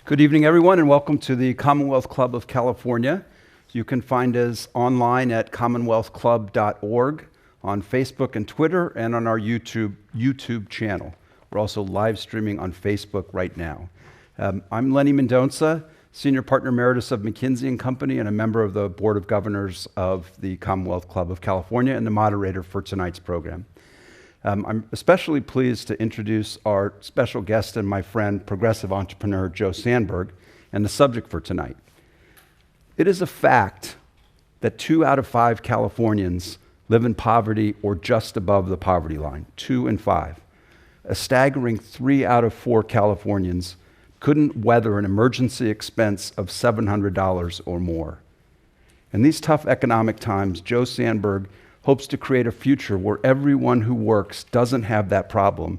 Good evening, everyone, and welcome to the Commonwealth Club of California. You can find us online at commonwealthclub.org, on Facebook and Twitter, and on our YouTube channel. We're also live streaming on Facebook right now. I'm Lenny Mendonca, Senior Partner Emeritus of McKinsey & Company and a member of the Board of Governors of the Commonwealth Club of California and the moderator for tonight's program. I'm especially pleased to introduce our special guest and my friend, progressive entrepreneur Joe Sandberg, and the subject for tonight. It is a fact that 2 out of 5 Californians live in poverty or just above the poverty line, 2 in 5. A staggering 3 out of 4 Californians couldn't weather an emergency expense of $700 or more. In these tough economic times, Joe Sandberg hopes to create a future where everyone who works doesn't have that problem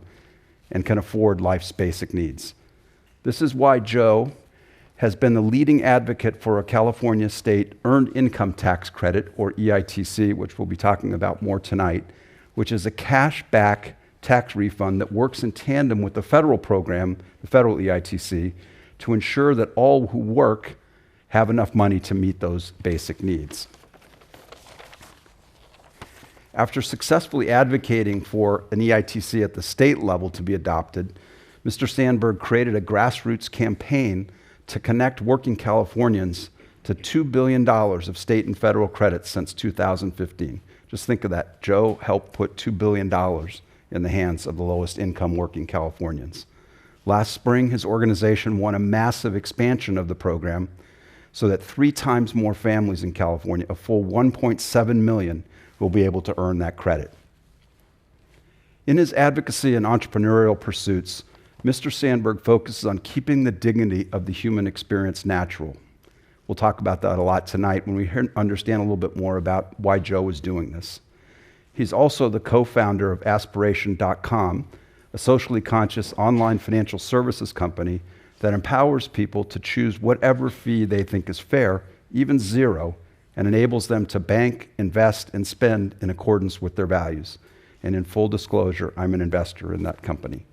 and can afford life's basic needs. This is why Joe has been the leading advocate for a California state earned income tax credit, or EITC, which we'll be talking about more tonight, which is a cash-back tax refund that works in tandem with the federal program, the federal EITC, to ensure that all who work have enough money to meet those basic needs. After successfully advocating for an EITC at the state level to be adopted, Mr. Sandberg created a grassroots campaign to connect working Californians to $2 billion of state and federal credits since 2015. Just think of that. Joe helped put $2 billion in the hands of the lowest income working Californians. Last spring, his organization won a massive expansion of the program so that 3 times more families in California, a full 1.7 million, will be able to earn that credit. In his advocacy and entrepreneurial pursuits, Mr. Sandberg focuses on keeping the dignity of the human experience natural. We'll talk about that a lot tonight when we understand a little bit more about why Joe is doing this. He's also the co-founder of Aspiration.com, a socially conscious online financial services company that empowers people to choose whatever fee they think is fair, even zero, and enables them to bank, invest, and spend in accordance with their values. And in full disclosure, I'm an investor in that company.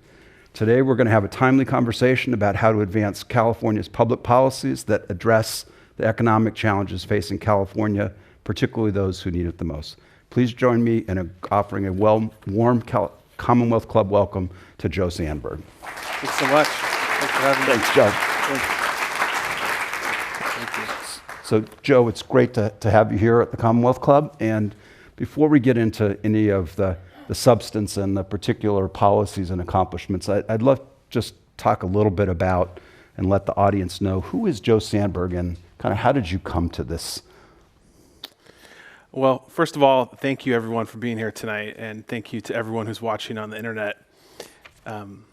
Today, we're going to have a timely conversation about how to advance California's public policies that address the economic challenges facing California, particularly those who need it the most. Please join me in offering a warm Commonwealth Club welcome to Joe Sandberg. Thanks so much. Thanks for having me. Thanks, Joe. Thank you. So, Joe, it's great to have you here at the Commonwealth Club. And before we get into any of the substance and the particular policies and accomplishments, I'd love to just talk a little bit about and let the audience know, who is Joe Sandberg and kind of how did you come to this? Well, first of all, thank you everyone for being here tonight, and thank you to everyone who's watching on the internet. I'm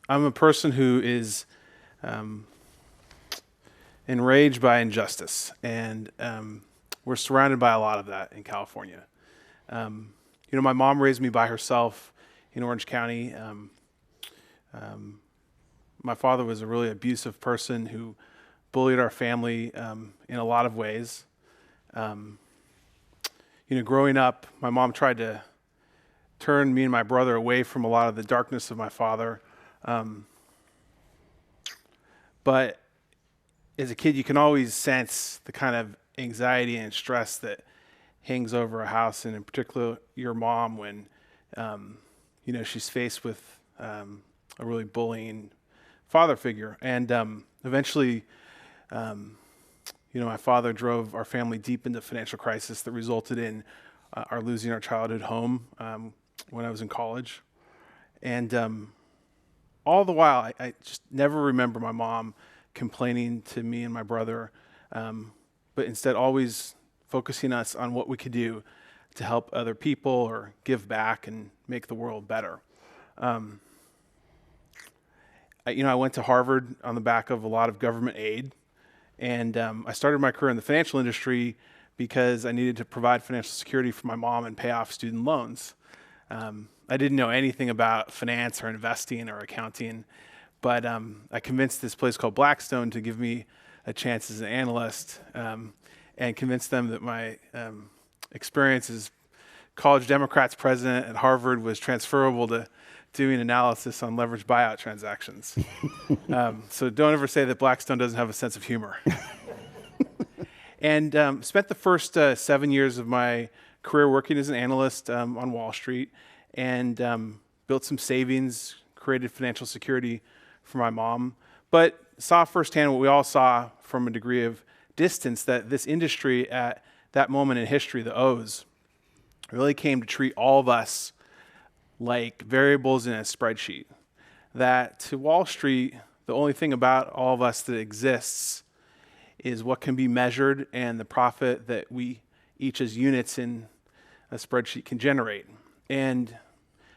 a person who is enraged by injustice, and we're surrounded by a lot of that in California. My mom raised me by herself in Orange County. My father was a really abusive person who bullied our family in a lot of ways. Growing up, my mom tried to turn me and my brother away from a lot of the darkness of my father. But as a kid, you can always sense the kind of anxiety and stress that hangs over a house, and in particular your mom when, she's faced with a really bullying father figure. And eventually, my father drove our family deep into financial crisis that resulted in our losing our childhood home when I was in college. And all the while, I just never remember my mom complaining to me and my brother, but instead always focusing us on what we could do to help other people or give back and make the world better. I went to Harvard on the back of a lot of government aid, and I started my career in the financial industry because I needed to provide financial security for my mom and pay off student loans. I didn't know anything about finance or investing or accounting, but I convinced this place called Blackstone to give me a chance as an analyst, and convinced them that my experience as college Democrats president at Harvard was transferable to doing analysis on leveraged buyout transactions. So don't ever say that Blackstone doesn't have a sense of humor. And spent the first 7 years of my career working as an analyst on Wall Street, and built some savings, created financial security for my mom, but saw firsthand what we all saw from a degree of distance, that this industry at that moment in history, the O's, really came to treat all of us like variables in a spreadsheet. That to Wall Street, the only thing about all of us that exists is what can be measured and the profit that we each as units in a spreadsheet can generate. And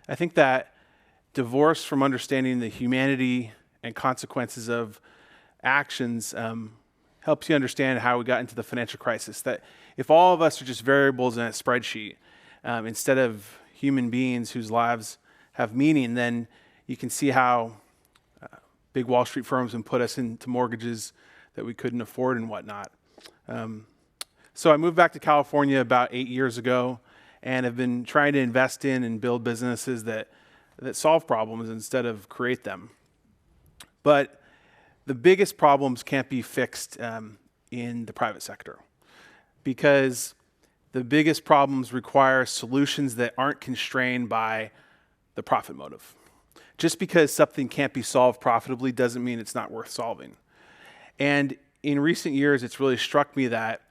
I think that divorce from understanding the humanity and consequences of actions helps you understand how we got into the financial crisis. That if all of us are just variables in a spreadsheet, instead of human beings whose lives have meaning, then you can see how big Wall Street firms can put us into mortgages that we couldn't afford and whatnot. So I moved back to California about 8 years ago, and have been trying to invest in and build businesses that solve problems instead of create them. But the biggest problems can't be fixed in the private sector, because the biggest problems require solutions that aren't constrained by the profit motive. Just because something can't be solved profitably doesn't mean it's not worth solving. And in recent years, it's really struck me that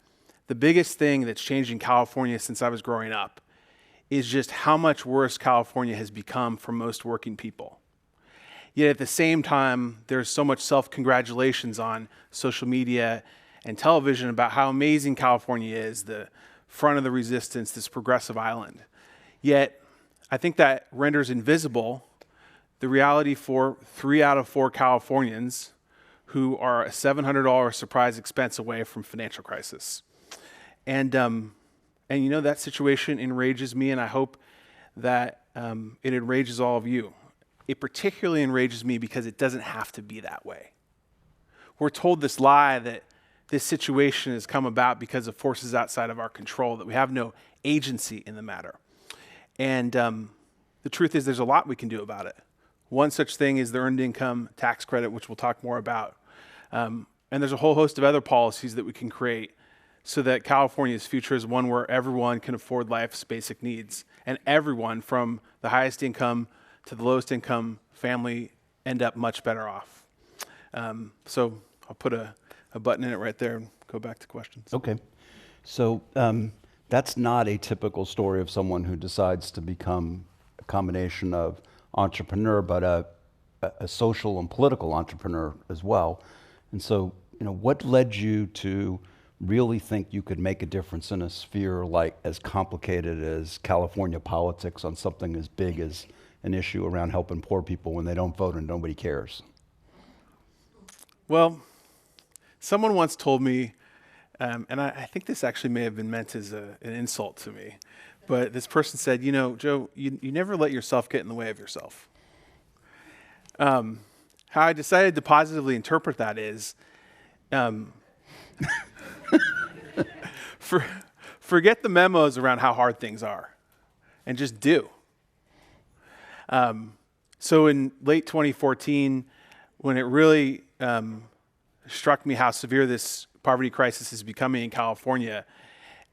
the biggest thing that's changed in California since I was growing up is just how much worse California has become for most working people. Yet at the same time, there's so much self-congratulations on social media and television about how amazing California is, the front of the resistance, this progressive island. Yet I think that renders invisible the reality for 3 out of 4 Californians who are a $700 surprise expense away from financial crisis. And you know, that situation enrages me, and I hope that it enrages all of you. It particularly enrages me because it doesn't have to be that way. We're told this lie that this situation has come about because of forces outside of our control, that we have no agency in the matter. And the truth is there's a lot we can do about it. One such thing is the Earned Income Tax Credit, which we'll talk more about. And there's a whole host of other policies that we can create so that California's future is one where everyone can afford life's basic needs. And everyone from the highest income to the lowest income family end up much better off. So I'll put a button in it right there and go back to questions. Okay. So that's not a typical story of someone who decides to become a combination of entrepreneur, but a social and political entrepreneur as well. And so, you know, what led you to really think you could make a difference in a sphere like as complicated as California politics on something as big as an issue around helping poor people when they don't vote and nobody cares? Well, someone once told me, and I think this actually may have been meant as an insult to me, but this person said, you know, Joe, you never let yourself get in the way of yourself. How I decided to positively interpret that is, forget the memos around how hard things are and just do. So in late 2014, when it really struck me how severe this poverty crisis is becoming in California,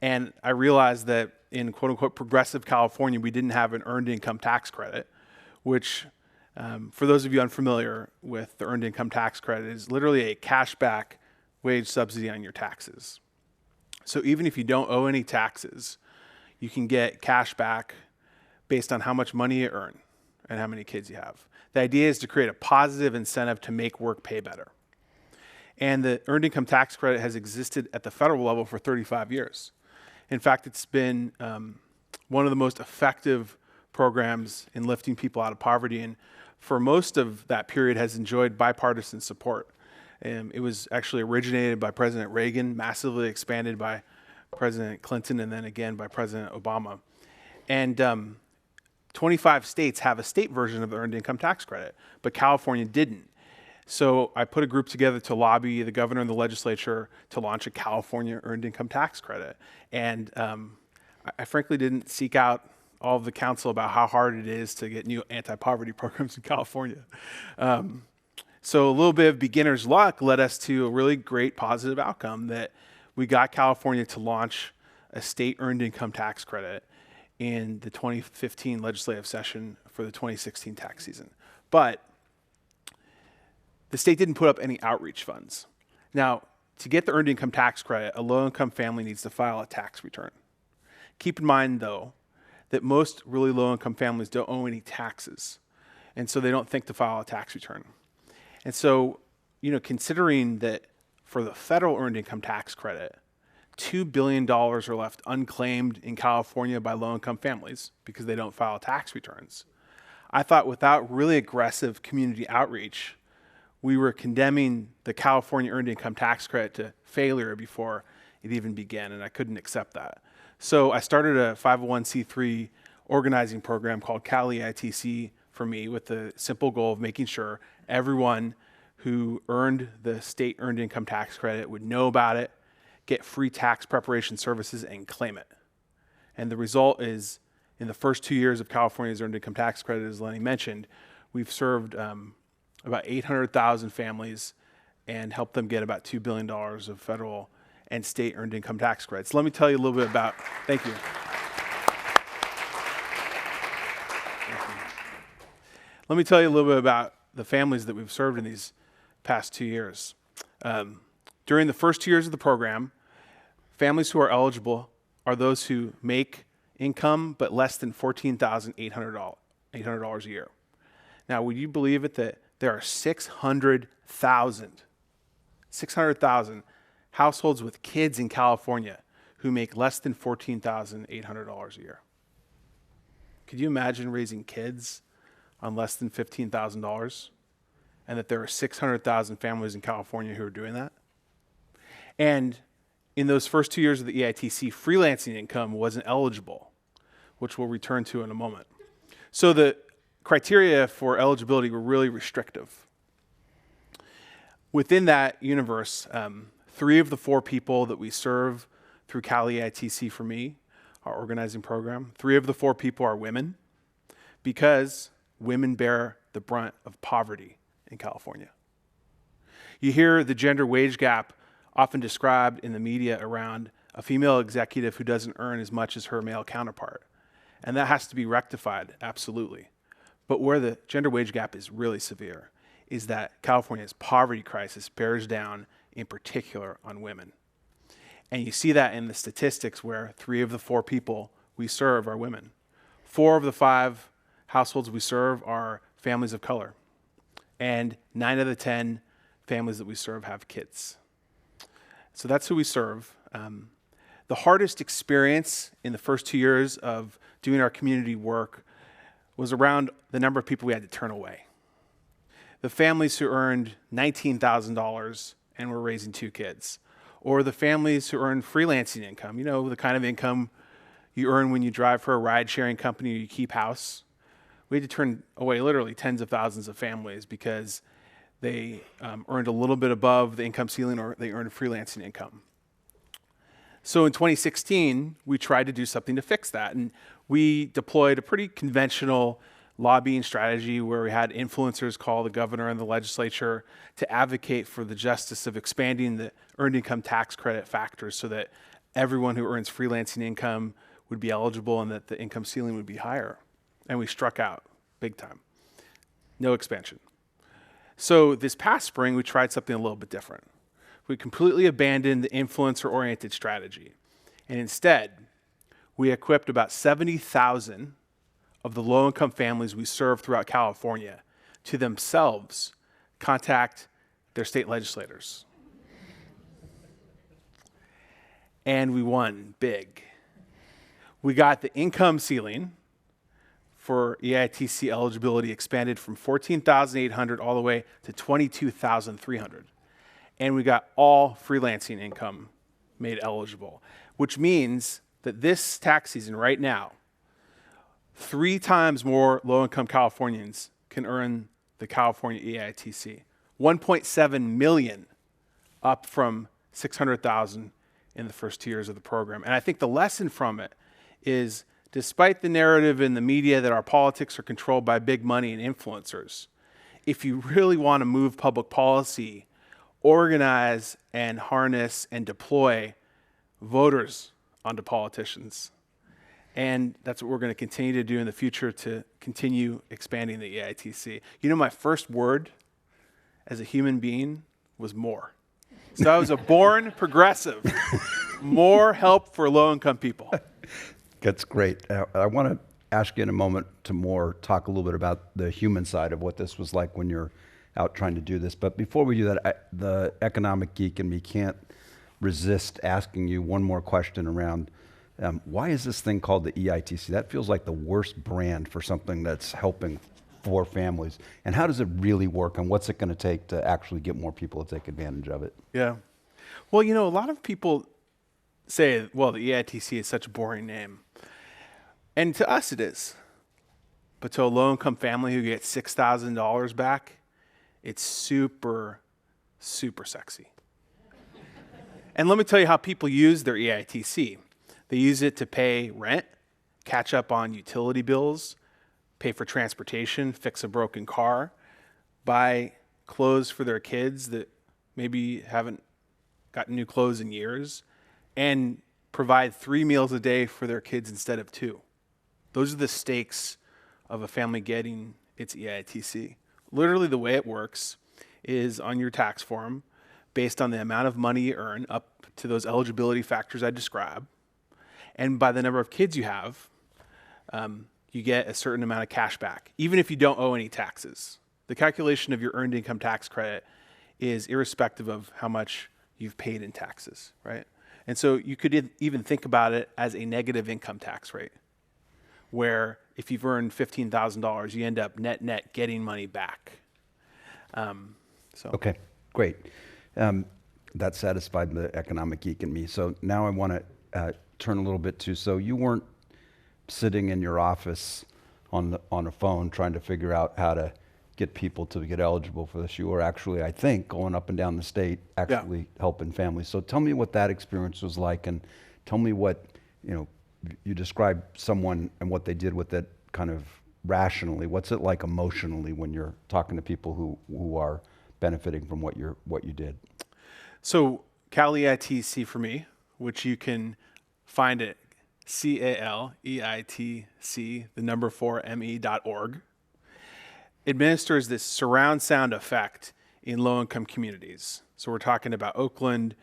and I realized that in quote unquote progressive California, we didn't have an earned income tax credit, which for those of you unfamiliar with the earned income tax credit is literally a cashback wage subsidy on your taxes. So even if you don't owe any taxes, you can get cash back based on how much money you earn and how many kids you have. The idea is to create a positive incentive to make work pay better. And the earned income tax credit has existed at the federal level for 35 years. In fact, it's been one of the most effective programs in lifting people out of poverty, and for most of that period has enjoyed bipartisan support. It was actually originated by President Reagan, massively expanded by President Clinton, and then again by President Obama. And 25 states have a state version of the earned income tax credit, but California didn't. So I put a group together to lobby the governor and the legislature to launch a California earned income tax credit. And I frankly didn't seek out all of the counsel about how hard it is to get new anti-poverty programs in California. So a little bit of beginner's luck led us to a really great positive outcome that we got California to launch a state earned income tax credit in the 2015 legislative session for the 2016 tax season. But the state didn't put up any outreach funds. Now, to get the earned income tax credit, a low-income family needs to file a tax return. Keep in mind, though, that most really low-income families don't owe any taxes, and so they don't think to file a tax return. And so, considering that for the federal earned income tax credit, $2 billion are left unclaimed in California by low-income families because they don't file tax returns. I thought without really aggressive community outreach, we were condemning the California earned income tax credit to failure before it even began, and I couldn't accept that. So I started a 501c3 organizing program called Cali ITC for me, with the simple goal of making sure everyone who earned the state earned income tax credit would know about it, get free tax preparation services, and claim it. And the result is, in the first 2 years of California's earned income tax credit, as Lenny mentioned, we've served about 800,000 families and helped them get about $2 billion of federal and state earned income tax credits. Let me tell you a little bit about, thank you. Let me tell you a little bit about the families that we've served in these past 2 years. During the first 2 years of the program, families who are eligible are those who make income but less than $14,800 a year. Now, would you believe it that there are 600,000 households with kids in California who make less than $14,800 a year? Could you imagine raising kids on less than $15,000, and that there are 600,000 families in California who are doing that? And in those first 2 years of the EITC, freelancing income wasn't eligible, which we'll return to in a moment. So the criteria for eligibility were really restrictive. Within that universe, 3 of the 4 people that we serve through Cali ITC for me, our organizing program, 3 of the 4 people are women, because women bear the brunt of poverty in California. You hear the gender wage gap often described in the media around a female executive who doesn't earn as much as her male counterpart. And that has to be rectified, absolutely. But where the gender wage gap is really severe is that California's poverty crisis bears down in particular on women. And you see that in the statistics where 3 of the 4 people we serve are women. 4 of the 5 households we serve are families of color. And 9 of the 10 families that we serve have kids. So that's who we serve. The hardest experience in the first 2 years of doing our community work was around the number of people we had to turn away. The families who earned $19,000 and were raising 2 kids, or the families who earned freelancing income, the kind of income you earn when you drive for a ride-sharing company or you keep house. We had to turn away literally tens of thousands of families because they earned a little bit above the income ceiling, or they earned freelancing income. So in 2016, we tried to do something to fix that, and we deployed a pretty conventional lobbying strategy where we had influencers call the governor and the legislature to advocate for the justice of expanding the earned income tax credit factors so that everyone who earns freelancing income would be eligible and that the income ceiling would be higher. And we struck out big time. No expansion. So this past spring, we tried something a little bit different. We completely abandoned the influencer-oriented strategy. And instead, we equipped about 70,000 of the low-income families we serve throughout California to themselves contact their state legislators. And we won big. We got the income ceiling for EITC eligibility expanded from $14,800 all the way to $22,300. And we got all freelancing income made eligible, which means that this tax season right now, 3 times more low-income Californians can earn the California EITC. 1.7 million, up from 600,000 in the first 2 years of the program. And I think the lesson from it is despite the narrative in the media that our politics are controlled by big money and influencers, if you really want to move public policy, organize and harness and deploy voters onto politicians. And that's what we're going to continue to do in the future to continue expanding the EITC. You know, my first word as a human being was more. So I was a born progressive. More help for low-income people. That's great. I want to ask you in a moment to talk a little bit about the human side of what this was like when you're out trying to do this. But before we do that, the economic geek in me can't resist asking you one more question around why is this thing called the EITC? That feels like the worst brand for something that's helping for families. And how does it really work, and what's it going to take to actually get more people to take advantage of it? Yeah. Well, you know, a lot of people say, well, the EITC is such a boring name. And to us it is. But to a low-income family who gets $6,000 back, it's super, super sexy. And let me tell you how people use their EITC. They use it to pay rent, catch up on utility bills, pay for transportation, fix a broken car, buy clothes for their kids that maybe haven't gotten new clothes in years, and provide 3 meals a day for their kids instead of 2. Those are the stakes of a family getting its EITC. Literally the way it works is on your tax form, based on the amount of money you earn up to those eligibility factors I described, and by the number of kids you have, you get a certain amount of cash back, even if you don't owe any taxes. The calculation of your earned income tax credit is irrespective of how much you've paid in taxes, right? And so you could even think about it as a negative income tax rate, where if you've earned $15,000, you end up net getting money back. Okay, great. That satisfied the economic geek in me. So now I want to turn a little bit to, so you weren't sitting in your office on a phone trying to figure out how to get people to get eligible for this. You were actually, I think, going up and down the state, actually helping families. So tell me what that experience was like, and tell me what, you described someone and what they did with it kind of rationally. What's it like emotionally when you're talking to people who are benefiting from what you did? So Cal EITC for me, which you can find at CALEITC, the number 4ME.org, administers this surround sound effect in low-income communities. So we're talking about Oakland,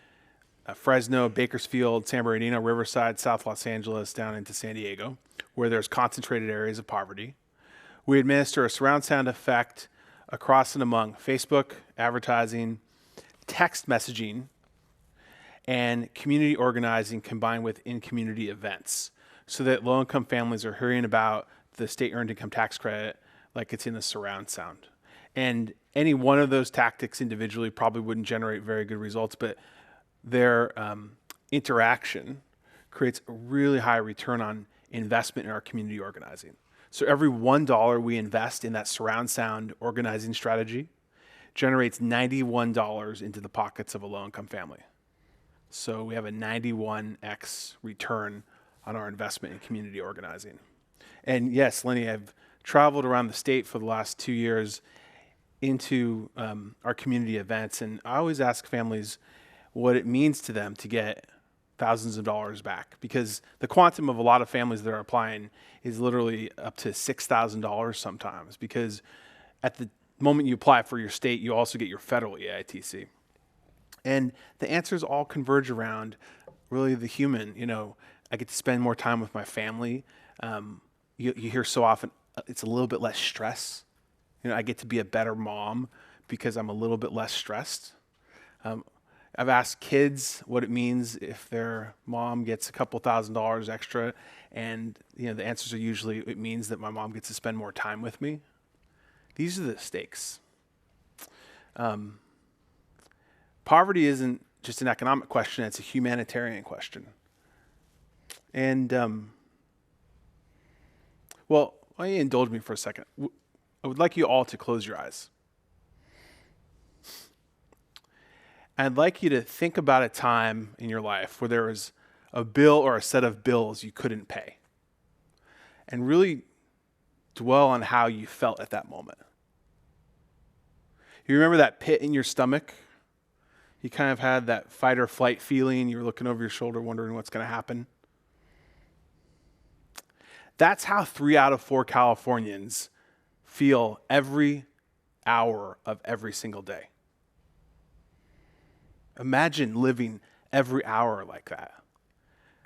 Fresno, Bakersfield, San Bernardino, Riverside, South Los Angeles, down into San Diego, where there's concentrated areas of poverty. We administer a surround sound effect across and among Facebook, advertising, text messaging, and community organizing combined with in-community events, so that low-income families are hearing about the state earned income tax credit like it's in the surround sound. And any one of those tactics individually probably wouldn't generate very good results, but their interaction creates a really high return on investment in our community organizing. So every $1 we invest in that surround sound organizing strategy generates $91 into the pockets of a low-income family. So we have a 91x return on our investment in community organizing. And yes, Lenny, I've traveled around the state for the last 2 years into our community events, and I always ask families what it means to them to get thousands of dollars back, because the quantum of a lot of families that are applying is literally up to $6,000 sometimes, because at the moment you apply for your state, you also get your federal EITC. And the answers all converge around really the human. I get to spend more time with my family. You hear so often, it's a little bit less stress. I get to be a better mom because I'm a little bit less stressed. I've asked kids what it means if their mom gets a couple $1,000s extra, and the answers are usually, it means that my mom gets to spend more time with me. These are the stakes. Poverty isn't just an economic question, it's a humanitarian question. And, well, why don't you indulge me for a second? I would like you all to close your eyes. I'd like you to think about a time in your life where there was a bill or a set of bills you couldn't pay. and really dwell on how you felt at that moment. You remember that pit in your stomach? You kind of had that fight or flight feeling. You were looking over your shoulder wondering what's going to happen. That's how 3 out of 4 Californians feel every hour of every single day. Imagine living every hour like that.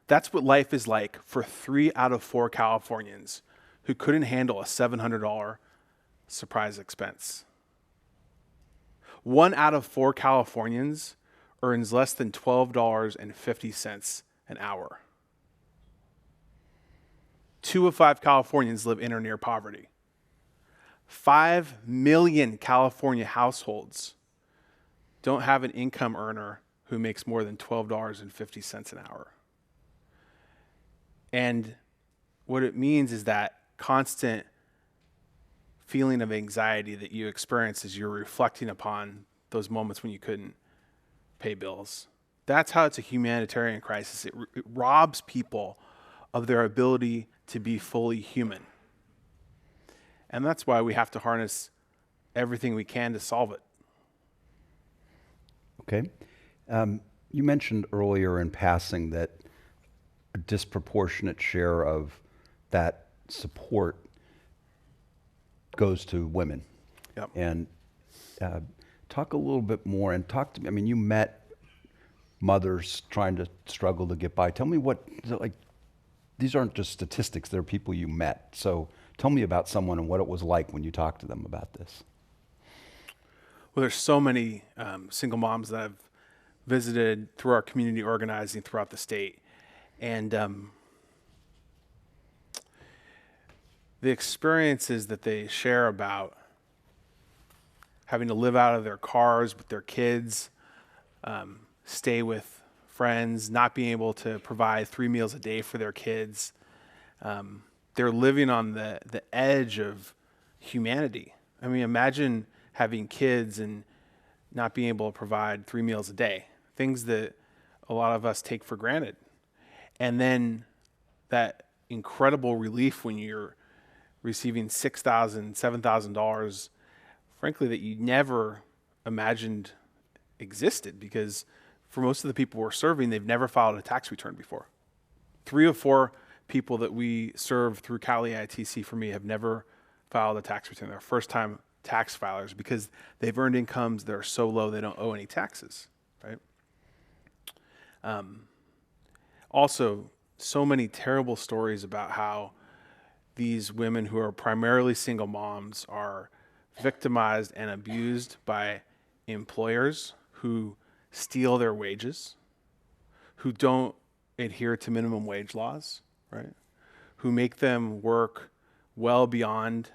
That's what life is like for 3 out of 4 Californians who couldn't handle a $700 surprise expense. 1 out of 4 Californians earns less than $12.50 an hour. 2 of 5 Californians live in or near poverty. 5 million California households don't have an income earner who makes more than $12.50 an hour. And what it means is that constant feeling of anxiety that you experience as you're reflecting upon those moments when you couldn't pay bills. That's how it's a humanitarian crisis. It robs people of their ability to be fully human. And that's why we have to harness everything we can to solve it. Okay. You mentioned earlier in passing that a disproportionate share of that support goes to women. Yep. And talk a little bit more and talk to me. I mean, you met mothers trying to struggle to get by. Tell me these aren't just statistics, they're people you met. So tell me about someone and what it was like when you talked to them about this. Well, there's so many single moms that I've visited through our community organizing throughout the state. And the experiences that they share about having to live out of their cars with their kids, stay with friends, not being able to provide 3 meals a day for their kids. They're living on the edge of humanity. I mean, imagine having kids and not being able to provide 3 meals a day, things that a lot of us take for granted. And then that incredible relief when you're receiving $6,000, $7,000, frankly, that you never imagined existed, because for most of the people we're serving, they've never filed a tax return before. 3 of 4 people that we serve through Cali ITC for me have never filed a tax return. They're first-time tax filers because they've earned incomes that are so low they don't owe any taxes, right? Also, so many terrible stories about how these women who are primarily single moms are victimized and abused by employers who steal their wages, who don't adhere to minimum wage laws, right? Who make them work well beyond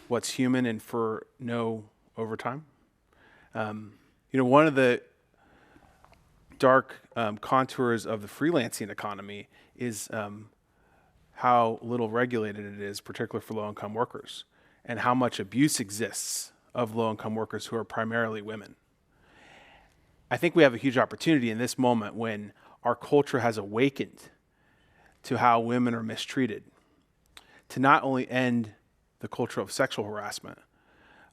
what's human and for no overtime. One of the dark contours of the freelancing economy is how little regulated it is, particularly for low-income workers, and how much abuse exists of low-income workers who are primarily women. I think we have a huge opportunity in this moment when our culture has awakened to how women are mistreated, to not only end the culture of sexual harassment,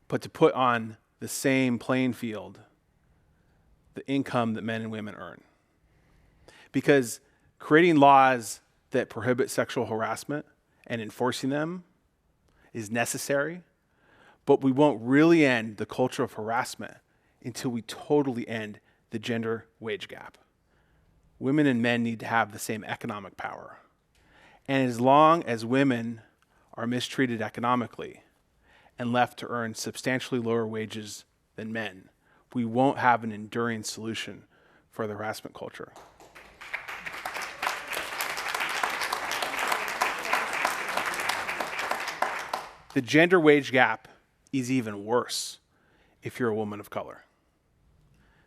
but to put on the same playing field the income that men and women earn. Because creating laws that prohibit sexual harassment and enforcing them is necessary, but we won't really end the culture of harassment until we totally end the gender wage gap. Women and men need to have the same economic power. And as long as women are mistreated economically and left to earn substantially lower wages than men, we won't have an enduring solution for the harassment culture. The gender wage gap is even worse if you're a woman of color.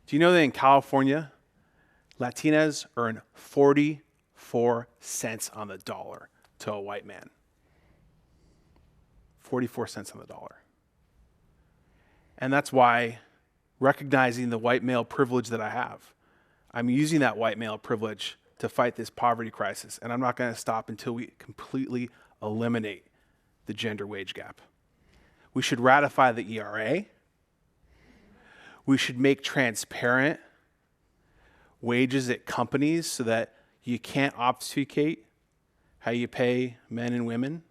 Do you know that in California, Latinas earn 44 cents on the dollar to a white man? 44 cents on the dollar. And that's why, recognizing the white male privilege that I have, I'm using that white male privilege to fight this poverty crisis, and I'm not going to stop until we completely eliminate the gender wage gap. We should ratify the ERA. We should make transparent wages at companies so that you can't obfuscate how you pay men and women.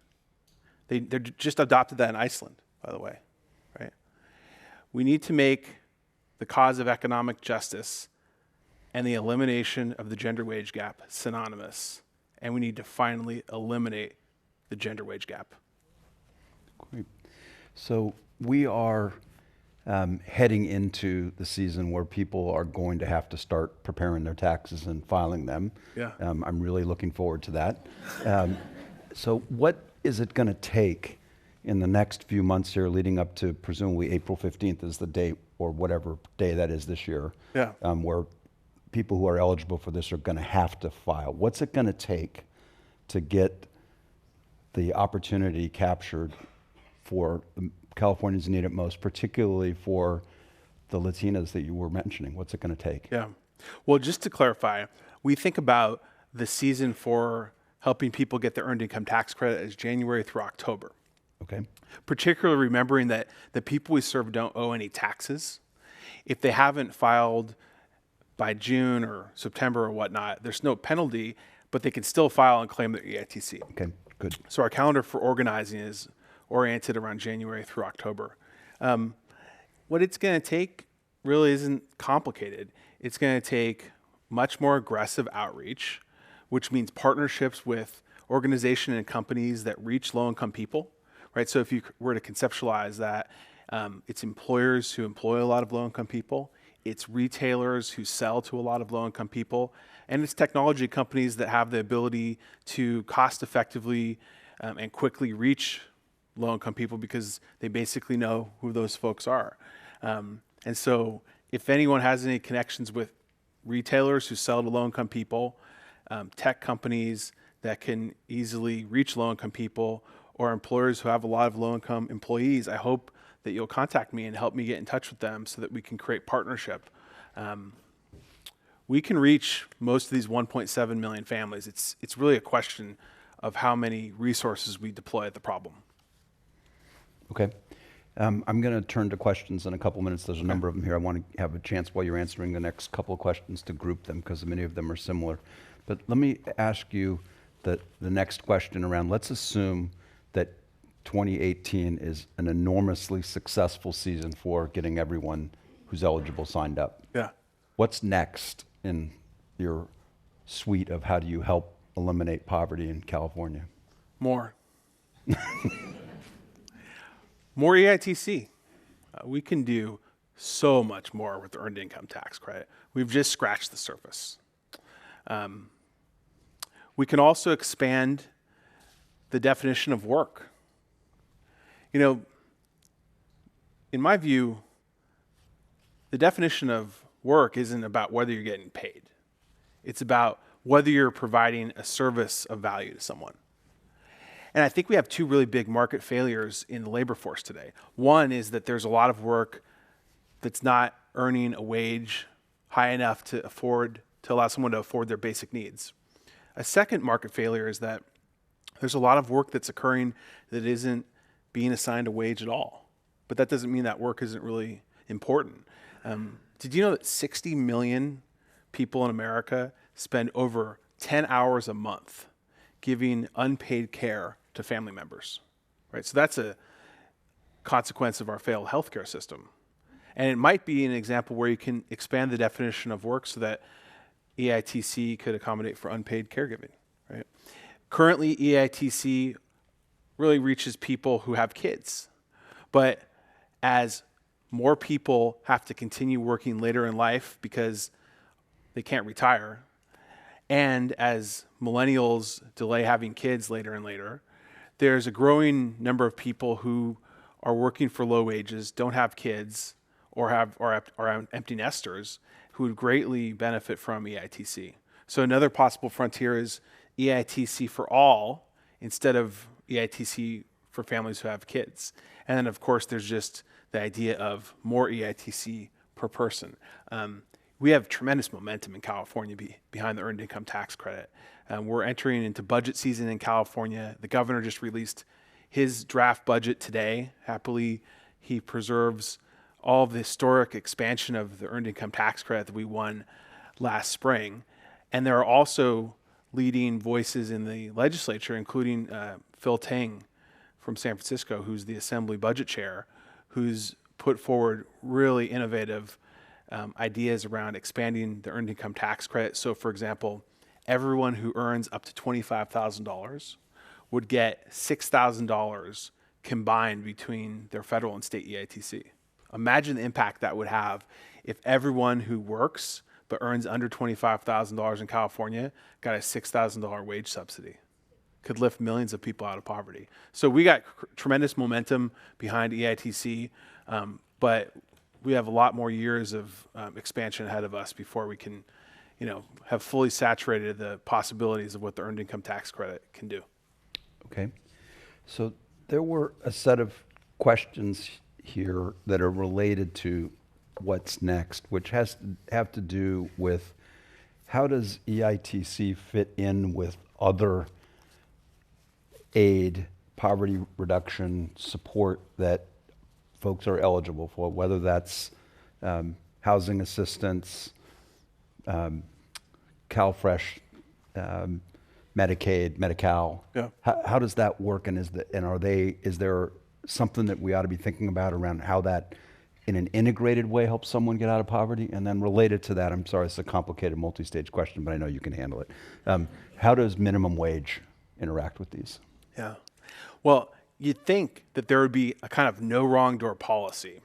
They just adopted that in Iceland, by the way, right? We need to make the cause of economic justice and the elimination of the gender wage gap synonymous, and we need to finally eliminate the gender wage gap. Great. So we are heading into the season where people are going to have to start preparing their taxes and filing them. Yeah. I'm really looking forward to that. So what is it going to take in the next few months here leading up to presumably April 15th is the date, or whatever day that is this year, Yeah. where people who are eligible for this are going to have to file? What's it going to take to get the opportunity captured for the Californians who need it most, particularly for the Latinas that you were mentioning? What's it going to take? Yeah. Well, just to clarify, we think about the season for helping people get their earned income tax credit as January through October. Okay. Particularly remembering that the people we serve don't owe any taxes. If they haven't filed by June or September or whatnot, there's no penalty, but they can still file and claim their EITC. Okay, good. So our calendar for organizing is oriented around January through October. What it's going to take really isn't complicated. It's going to take much more aggressive outreach, which means partnerships with organizations and companies that reach low-income people, right? So if you were to conceptualize that, it's employers who employ a lot of low-income people, it's retailers who sell to a lot of low-income people, and it's technology companies that have the ability to cost-effectively and quickly reach low-income people because they basically know who those folks are. And so if anyone has any connections with retailers who sell to low-income people, tech companies that can easily reach low-income people, or employers who have a lot of low-income employees, I hope that you'll contact me and help me get in touch with them so that we can create partnership. We can reach most of these 1.7 million families. It's really a question of how many resources we deploy at the problem. Okay. I'm going to turn to questions in a couple minutes. There's a number of them here. I want to have a chance while you're answering the next couple of questions to group them because many of them are similar. But let me ask you the next question around, let's assume that 2018 is an enormously successful season for getting everyone who's eligible signed up. Yeah. What's next in your suite of how do you help eliminate poverty in California? More. More EITC. We can do so much more with the earned income tax credit. We've just scratched the surface. We can also expand the definition of work. You know, in my view, the definition of work isn't about whether you're getting paid. It's about whether you're providing a service of value to someone. And I think we have two really big market failures in the labor force today. One is that there's a lot of work that's not earning a wage high enough to allow someone to afford their basic needs. A second market failure is that there's a lot of work that's occurring that isn't being assigned a wage at all. But that doesn't mean that work isn't really important. Did you know that 60 million people in America spend over 10 hours a month giving unpaid care to family members, right? So that's a consequence of our failed healthcare system. And it might be an example where you can expand the definition of work so that EITC could accommodate for unpaid caregiving, right? Currently, EITC really reaches people who have kids. But as more people have to continue working later in life because they can't retire, and as millennials delay having kids later and later, there's a growing number of people who are working for low wages, don't have kids, or are empty nesters who would greatly benefit from EITC. So another possible frontier is EITC for all instead of EITC for families who have kids. And then, of course, there's just the idea of more EITC per person. we have tremendous momentum in California behind the earned income tax credit. We're entering into budget season in California. The governor just released his draft budget today. Happily, he preserves all of the historic expansion of the earned income tax credit that we won last spring. And there are also leading voices in the legislature, including Phil Tang from San Francisco, who's the Assembly Budget Chair, who's put forward really innovative ideas around expanding the earned income tax credit. So, for example, everyone who earns up to $25,000 would get $6,000 combined between their federal and state EITC. Imagine the impact that would have if everyone who works but earns under $25,000 in California got a $6,000 wage subsidy. Could lift millions of people out of poverty. So we got tremendous momentum behind EITC, but we have a lot more years of expansion ahead of us before we can, have fully saturated the possibilities of what the earned income tax credit can do. Okay. So there were a set of questions here that are related to what's next, which has to have to do with how does EITC fit in with other aid, poverty reduction support that folks are eligible for, whether that's housing assistance, CalFresh, Medicaid, Medi-Cal. Yeah. How does that work, and is there something that we ought to be thinking about around how that in an integrated way helps someone get out of poverty? And then related to that, I'm sorry, it's a complicated multi-stage question, but I know you can handle it. How does minimum wage interact with these? Yeah. Well, you'd think that there would be a kind of no wrong door policy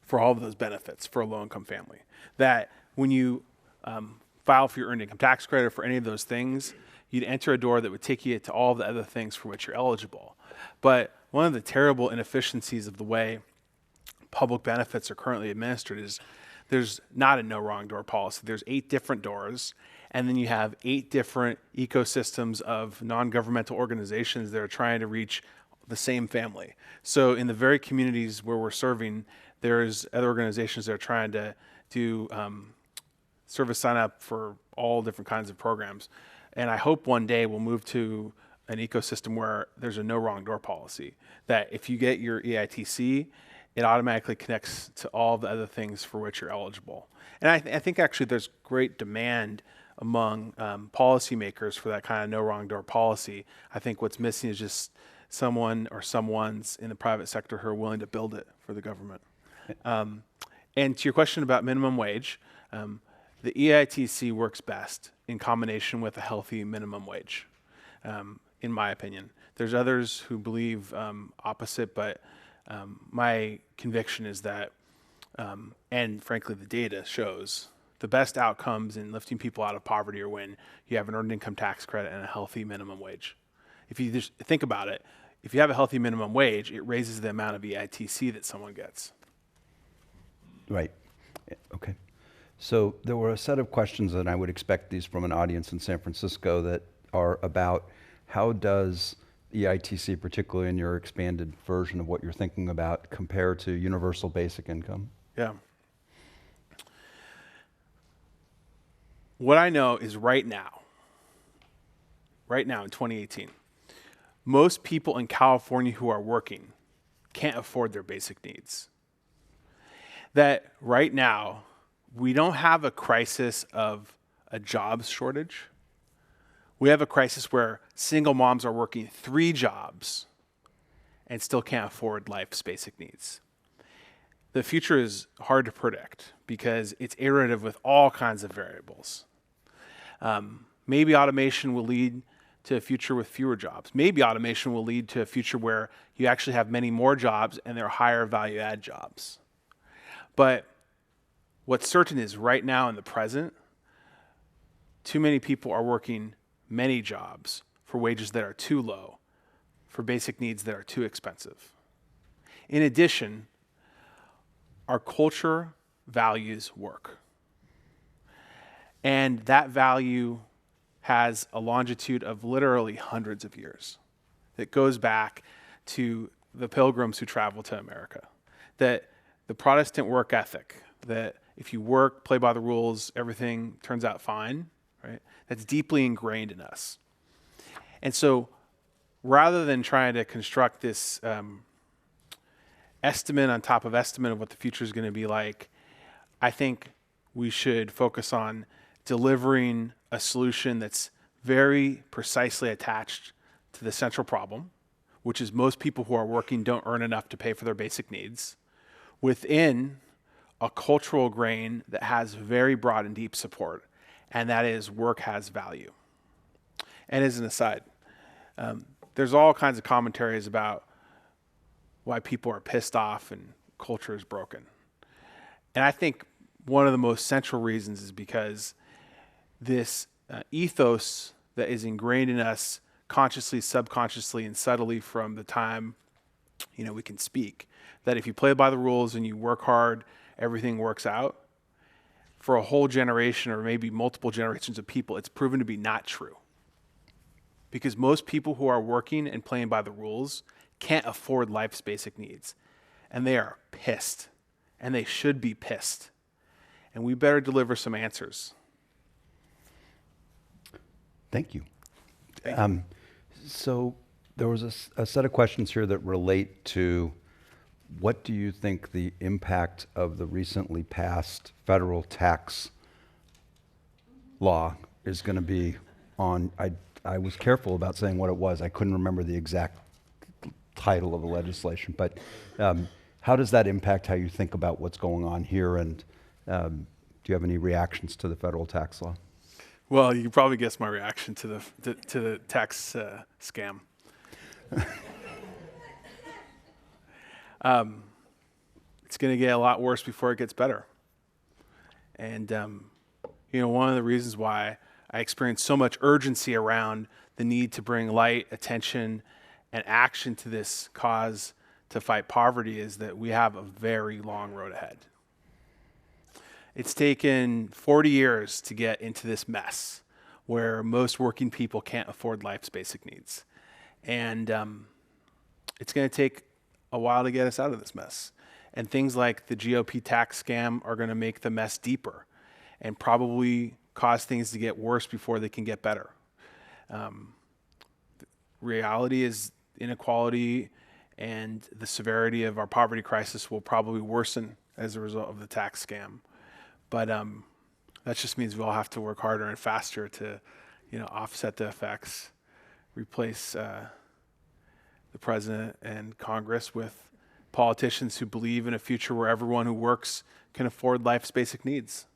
for all of those benefits for a low-income family. That when you file for your earned income tax credit or for any of those things, you'd enter a door that would take you to all of the other things for which you're eligible. But one of the terrible inefficiencies of the way public benefits are currently administered is there's not a no wrong door policy. There's 8 different doors, and then you have 8 different ecosystems of non-governmental organizations that are trying to reach the same family. So in the very communities where we're serving, there's other organizations that are trying to do service sign up for all different kinds of programs. And I hope one day we'll move to an ecosystem where there's a no wrong door policy, that if you get your EITC, it automatically connects to all the other things for which you're eligible. And I think actually there's great demand among policymakers for that kind of no wrong door policy. I think what's missing is just someone or someones in the private sector who are willing to build it for the government. And to your question about minimum wage, the EITC works best in combination with a healthy minimum wage, in my opinion. There's others who believe opposite, but my conviction is that, and frankly the data shows, the best outcomes in lifting people out of poverty are when you have an earned income tax credit and a healthy minimum wage. If you just think about it, if you have a healthy minimum wage, it raises the amount of EITC that someone gets. Right. Okay. So there were a set of questions, and I would expect these from an audience in San Francisco, that are about how does EITC, particularly in your expanded version of what you're thinking about, compare to universal basic income? Yeah. What I know is right now in 2018, most people in California who are working can't afford their basic needs. That right now, we don't have a crisis of a jobs shortage. We have a crisis where single moms are working 3 jobs and still can't afford life's basic needs. The future is hard to predict because it's iterative with all kinds of variables. Maybe automation will lead to a future with fewer jobs. Maybe automation will lead to a future where you actually have many more jobs and they're higher value add jobs. But what's certain is right now in the present, too many people are working many jobs for wages that are too low, for basic needs that are too expensive. In addition, our culture values work. And that value has a longitude of literally hundreds of years. It goes back to the pilgrims who traveled to America. That the Protestant work ethic, that if you work, play by the rules, everything turns out fine, right? That's deeply ingrained in us. And so rather than trying to construct this estimate on top of estimate of what the future is going to be like, I think we should focus on delivering a solution that's very precisely attached to the central problem, which is most people who are working don't earn enough to pay for their basic needs, within a cultural grain that has very broad and deep support, and that is work has value. And as an aside, there's all kinds of commentaries about why people are pissed off and culture is broken. And I think one of the most central reasons is because this ethos that is ingrained in us consciously, subconsciously, and subtly from the time, we can speak, that if you play by the rules and you work hard, everything works out. For a whole generation or maybe multiple generations of people, it's proven to be not true. Because most people who are working and playing by the rules can't afford life's basic needs. And they are pissed. And they should be pissed. And we better deliver some answers. Thank you. So there was a set of questions here that relate to what do you think the impact of the recently passed federal tax law is going to be on, I was careful about saying what it was. I couldn't remember the exact title of the legislation, but how does that impact how you think about what's going on here? And do you have any reactions to the federal tax law? Well, you can probably guess my reaction to the tax scam. It's going to get a lot worse before it gets better. And, one of the reasons why I experience so much urgency around the need to bring light, attention, and action to this cause to fight poverty is that we have a very long road ahead. It's taken 40 years to get into this mess where most working people can't afford life's basic needs. And it's going to take a while to get us out of this mess. And things like the GOP tax scam are going to make the mess deeper and probably cause things to get worse before they can get better. Reality is inequality and the severity of our poverty crisis will probably worsen as a result of the tax scam. But that just means we all have to work harder and faster to, offset the effects, replace the president and Congress with politicians who believe in a future where everyone who works can afford life's basic needs.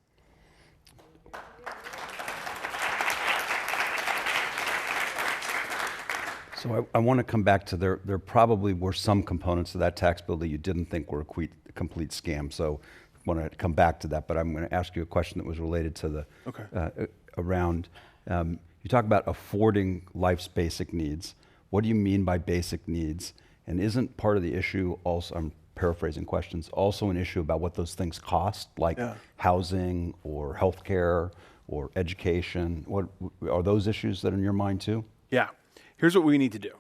So I want to come back to there probably were some components of that tax bill that you didn't think were a complete scam. So I want to come back to that, but I'm going to ask you a question that was related to the around. You talk about affording life's basic needs. What do you mean by basic needs? And isn't part of the issue also, I'm paraphrasing questions, also an issue about what those things cost, like housing or healthcare or education? What are those issues that are in your mind too? Yeah. Here's what we need to do.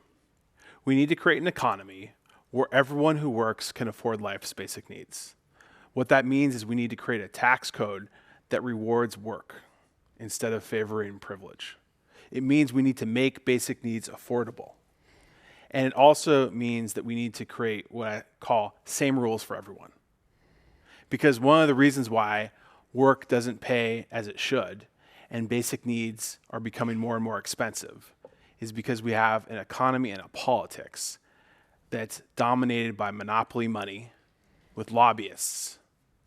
We need to create an economy where everyone who works can afford life's basic needs. What that means is we need to create a tax code that rewards work instead of favoring privilege. It means we need to make basic needs affordable. And it also means that we need to create what I call same rules for everyone. Because one of the reasons why work doesn't pay as it should and basic needs are becoming more and more expensive is because we have an economy and a politics that's dominated by monopoly money with lobbyists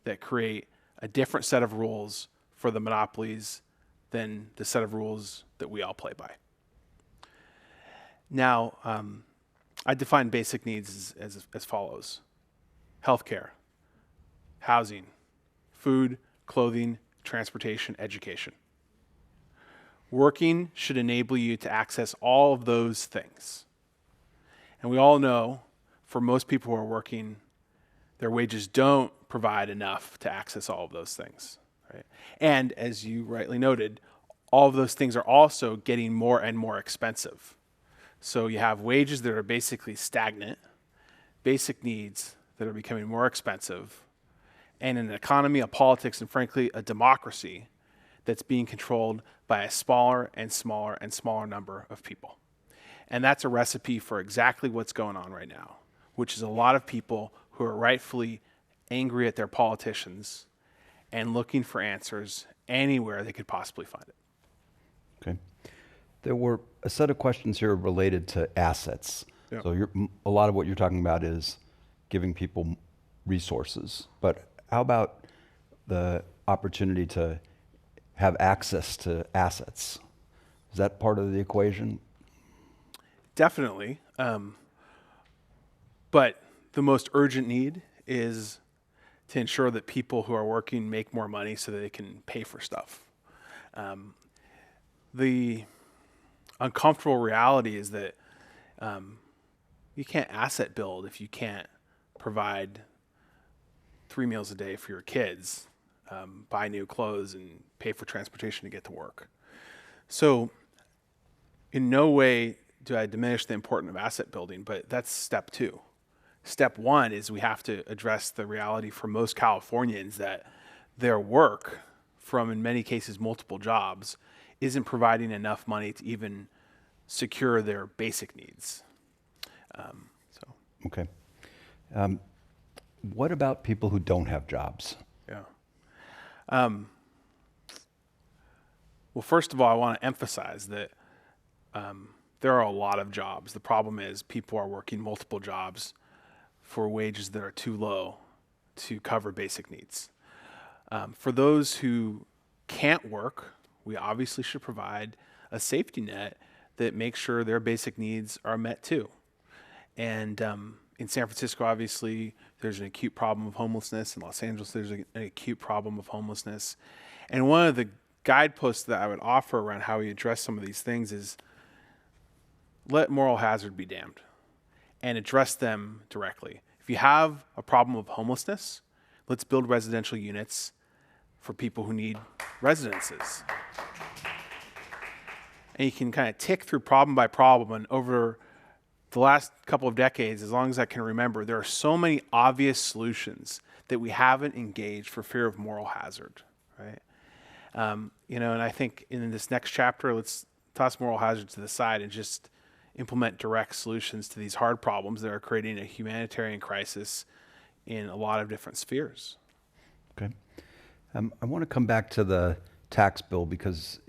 that create a different set of rules for the monopolies than the set of rules that we all play by. Now, I define basic needs as follows: healthcare, housing, food, clothing, transportation, education. Working should enable you to access all of those things. And we all know, for most people who are working, their wages don't provide enough to access all of those things. Right? And as you rightly noted, all of those things are also getting more and more expensive. So you have wages that are basically stagnant, basic needs that are becoming more expensive, and an economy, a politics, and frankly, a democracy that's being controlled by a smaller and smaller and smaller number of people. And that's a recipe for exactly what's going on right now, which is a lot of people who are rightfully angry at their politicians and looking for answers anywhere they could possibly find it. Okay. There were a set of questions here related to assets. Yeah. So a lot of what you're talking about is giving people resources. But how about the opportunity to have access to assets? Is that part of the equation? Definitely. But the most urgent need is to ensure that people who are working make more money so that they can pay for stuff. The uncomfortable reality is that you can't asset build if you can't provide 3 meals a day for your kids, buy new clothes, and pay for transportation to get to work. So in no way do I diminish the importance of asset building, but that's step 2. Step 1 is we have to address the reality for most Californians that their work, from in many cases multiple jobs, isn't providing enough money to even secure their basic needs. Okay. What about people who don't have jobs? Yeah. Well, first of all, I want to emphasize that there are a lot of jobs. The problem is people are working multiple jobs for wages that are too low to cover basic needs. For those who can't work, we obviously should provide a safety net that makes sure their basic needs are met too. And in San Francisco, obviously, there's an acute problem of homelessness. In Los Angeles, there's an acute problem of homelessness. And one of the guideposts that I would offer around how we address some of these things is let moral hazard be damned and address them directly. If you have a problem of homelessness, let's build residential units for people who need residences. And you can kind of tick through problem by problem, and over the last couple of decades, as long as I can remember, there are so many obvious solutions that we haven't engaged for fear of moral hazard, right? And I think in this next chapter, let's toss moral hazard to the side and just implement direct solutions to these hard problems that are creating a humanitarian crisis in a lot of different spheres. Okay. I want to come back to the tax bill because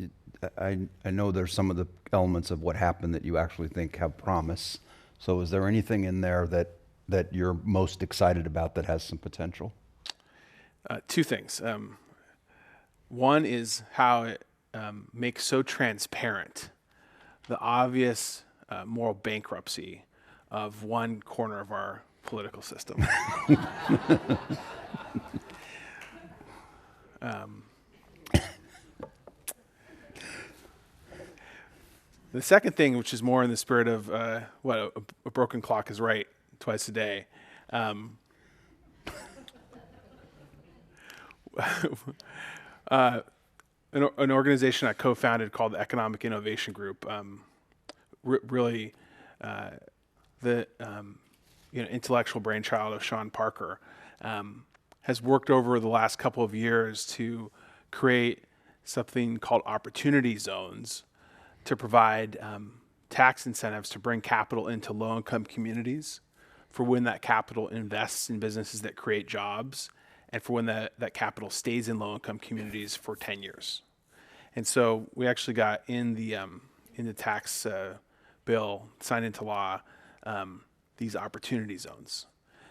I know there's some of the elements of what happened that you actually think have promise. So is there anything in there that you're most excited about that has some potential? 2 things. One is how it makes so transparent the obvious moral bankruptcy of one corner of our political system. The second thing, which is more in the spirit of a broken clock is right twice a day. An organization I co-founded called the Economic Innovation Group, really the intellectual brainchild of Sean Parker, has worked over the last couple of years to create something called opportunity zones to provide tax incentives to bring capital into low-income communities for when that capital invests in businesses that create jobs and for when that capital stays in low-income communities for 10 years. And so we actually got in the tax bill, signed into law, these opportunity zones.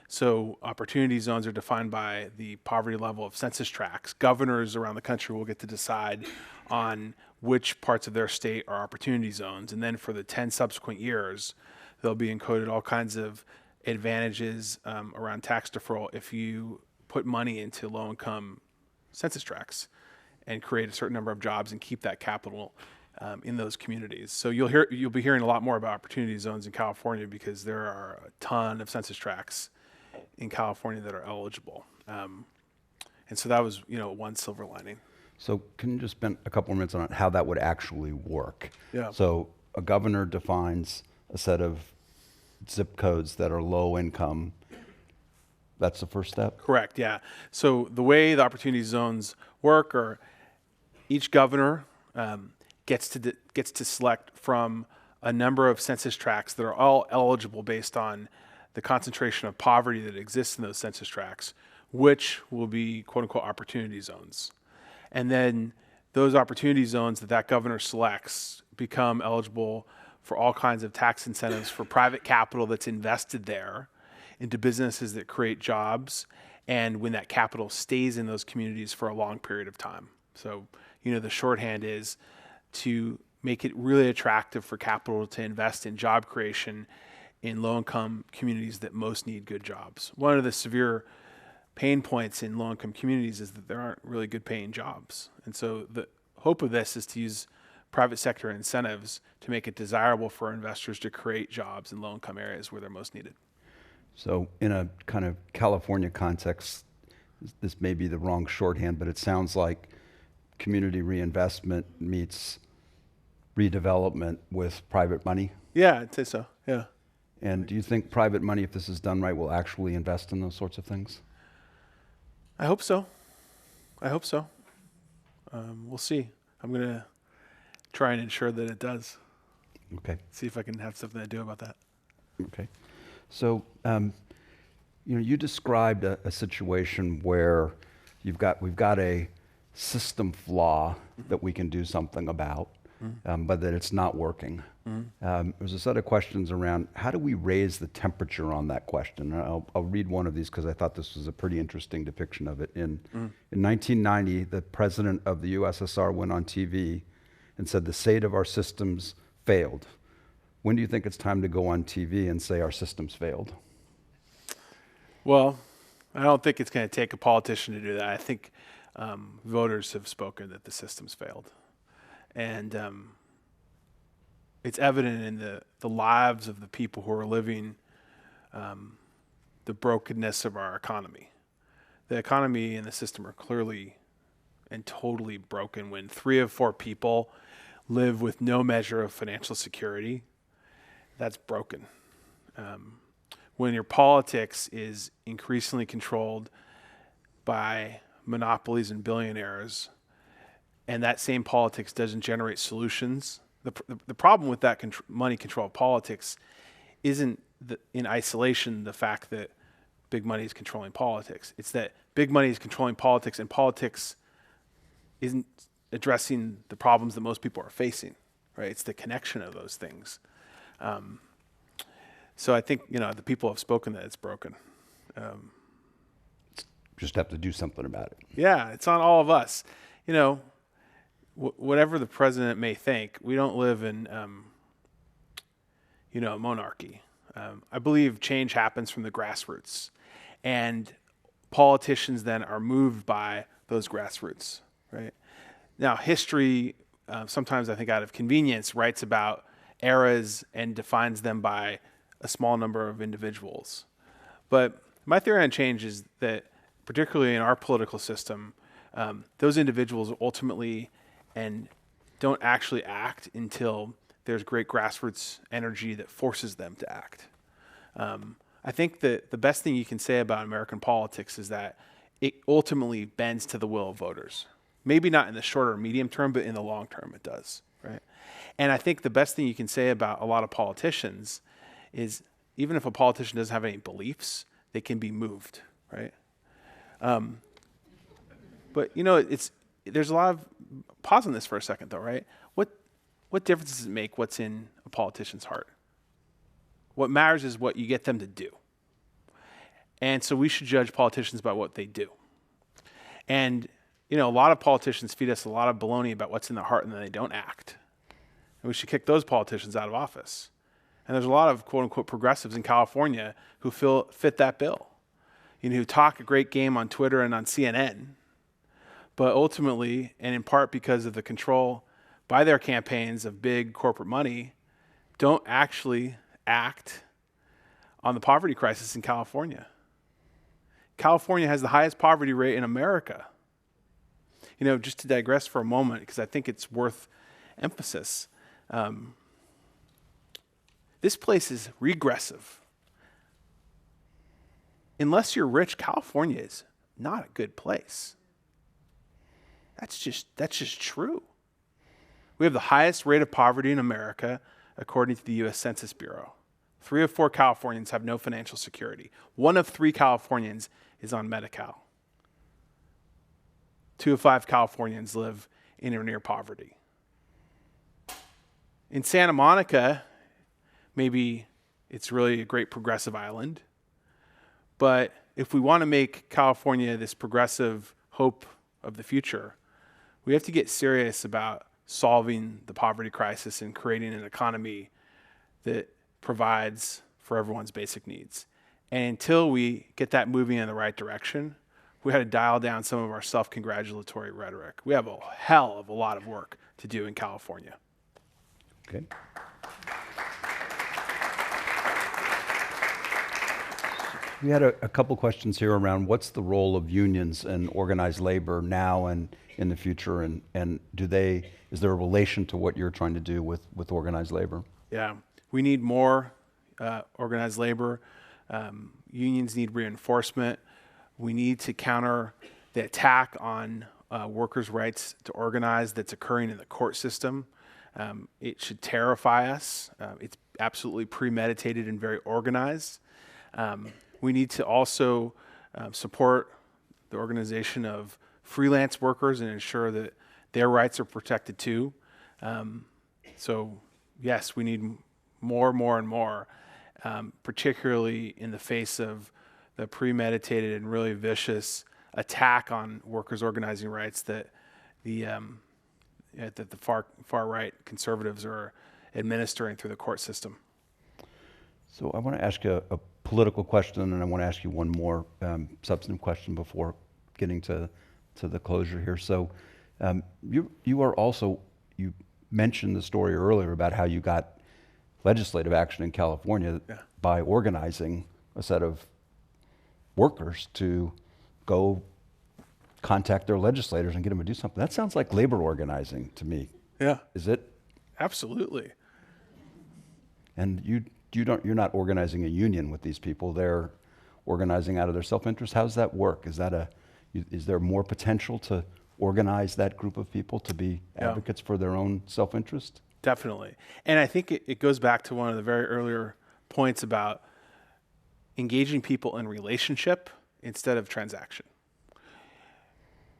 So opportunity zones are defined by the poverty level of census tracts. Governors around the country will get to decide on which parts of their state are opportunity zones. And then for the 10 subsequent years, there'll be encoded all kinds of advantages around tax deferral if you put money into low-income census tracts and create a certain number of jobs and keep that capital in those communities. So you'll be hearing a lot more about opportunity zones in California because there are a ton of census tracts in California that are eligible. And so that was, one silver lining. So can you just spend a couple of minutes on how that would actually work? Yeah. So a governor defines a set of zip codes that are low income. That's the first step? Correct, yeah. So the way the opportunity zones work are each governor gets to select from a number of census tracts that are all eligible based on the concentration of poverty that exists in those census tracts, which will be quote unquote opportunity zones. And then those opportunity zones that governor selects become eligible for all kinds of tax incentives for private capital that's invested there into businesses that create jobs, and when that capital stays in those communities for a long period of time. So, the shorthand is to make it really attractive for capital to invest in job creation in low-income communities that most need good jobs. One of the severe pain points in low-income communities is that there aren't really good paying jobs. And so the hope of this is to use private sector incentives to make it desirable for investors to create jobs in low-income areas where they're most needed. So in a kind of California context, this may be the wrong shorthand, but it sounds like community reinvestment meets redevelopment with private money. Yeah, I'd say so, yeah. And do you think private money, if this is done right, will actually invest in those sorts of things? I hope so. We'll see. I'm going to try and ensure that it does. Okay. See if I can have something to do about that. Okay. So, you described a situation where we've got a system flaw that we can do something about, but that it's not working. There's a set of questions around how do we raise the temperature on that question. I'll read one of these because I thought this was a pretty interesting depiction of it. In 1990, the president of the USSR went on TV and said the state of our systems failed. When do you think it's time to go on TV and say our systems failed? Well, I don't think it's going to take a politician to do that. I think voters have spoken that the system's failed. And it's evident in the lives of the people who are living the brokenness of our economy. The economy and the system are clearly and totally broken when 3 of 4 people live with no measure of financial security. That's broken. When your politics is increasingly controlled by monopolies and billionaires, and that same politics doesn't generate solutions. The problem with that money control of politics isn't in isolation the fact that big money is controlling politics. It's that big money is controlling politics, and politics isn't addressing the problems that most people are facing, right? It's the connection of those things. So I think, the people have spoken that it's broken. Just have to do something about it. Yeah, it's on all of us. Whatever the president may think, we don't live in, a monarchy. I believe change happens from the grassroots, and politicians then are moved by those grassroots, right? Now, history, sometimes I think out of convenience, writes about eras and defines them by a small number of individuals. But my theory on change is that, particularly in our political system, those individuals ultimately and don't actually act until there's great grassroots energy that forces them to act. I think that the best thing you can say about American politics is that it ultimately bends to the will of voters. Maybe not in the short or medium term, but in the long term it does, right? And I think the best thing you can say about a lot of politicians is even if a politician doesn't have any beliefs, they can be moved, right? But there's a lot of, pause on this for a second though, right? What difference does it make what's in a politician's heart? What matters is what you get them to do. And so we should judge politicians by what they do. And, a lot of politicians feed us a lot of baloney about what's in their heart and then they don't act. And we should kick those politicians out of office. And there's a lot of quote unquote progressives in California who fit that bill. Who talk a great game on Twitter and on CNN, but ultimately, and in part because of the control by their campaigns of big corporate money, don't actually act on the poverty crisis in California. California has the highest poverty rate in America. Just to digress for a moment, because I think it's worth emphasis, this place is regressive. unless you're rich, California is not a good place. That's just true. We have the highest rate of poverty in America, according to the U.S. Census Bureau. 3 of 4 Californians have no financial security. 1 of 3 Californians is on Medi-Cal. 2 of 5 Californians live in or near poverty. In Santa Monica, maybe it's really a great progressive island. But if we want to make California this progressive hope of the future, we have to get serious about solving the poverty crisis and creating an economy that provides for everyone's basic needs. And until we get that moving in the right direction, we had to dial down some of our self-congratulatory rhetoric. We have a hell of a lot of work to do in California. Okay. We had a couple questions here around what's the role of unions and organized labor now and in the future, and is there a relation to what you're trying to do with organized labor? Yeah, we need more organized labor. Unions need reinforcement. We need to counter the attack on workers' rights to organize that's occurring in the court system. It should terrify us. It's absolutely premeditated and very organized. We need to also support the organization of freelance workers and ensure that their rights are protected too. So yes, we need more and more, particularly in the face of the premeditated and really vicious attack on workers' organizing rights that the far right conservatives are administering through the court system. So I want to ask you a political question, and I want to ask you one more substantive question before getting to the closure here. So you mentioned the story earlier about how you got legislative action in California by organizing a set of workers to go contact their legislators and get them to do something. That sounds like labor organizing to me. Yeah. Is it? Absolutely. And you're not organizing a union with these people. They're organizing out of their self-interest. How does that work? Is there more potential to organize that group of people to be advocates for their own self-interest? Definitely. And I think it goes back to one of the very earlier points about engaging people in relationship instead of transaction.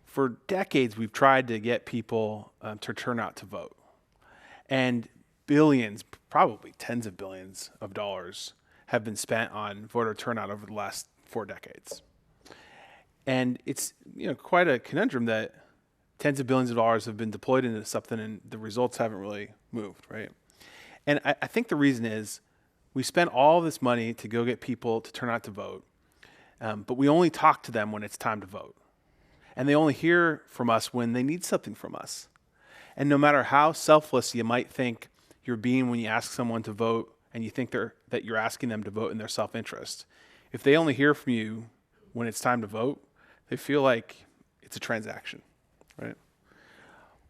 For decades, we've tried to get people to turn out to vote. And billions, probably tens of billions of dollars have been spent on voter turnout over the last 4 decades. And it's quite a conundrum that tens of billions of dollars have been deployed into something and the results haven't really moved, right? And I think the reason is we spend all this money to go get people to turn out to vote, but we only talk to them when it's time to vote. And they only hear from us when they need something from us. And no matter how selfless you might think you're being when you ask someone to vote and you think that you're asking them to vote in their self-interest, if they only hear from you when it's time to vote, they feel like it's a transaction, right?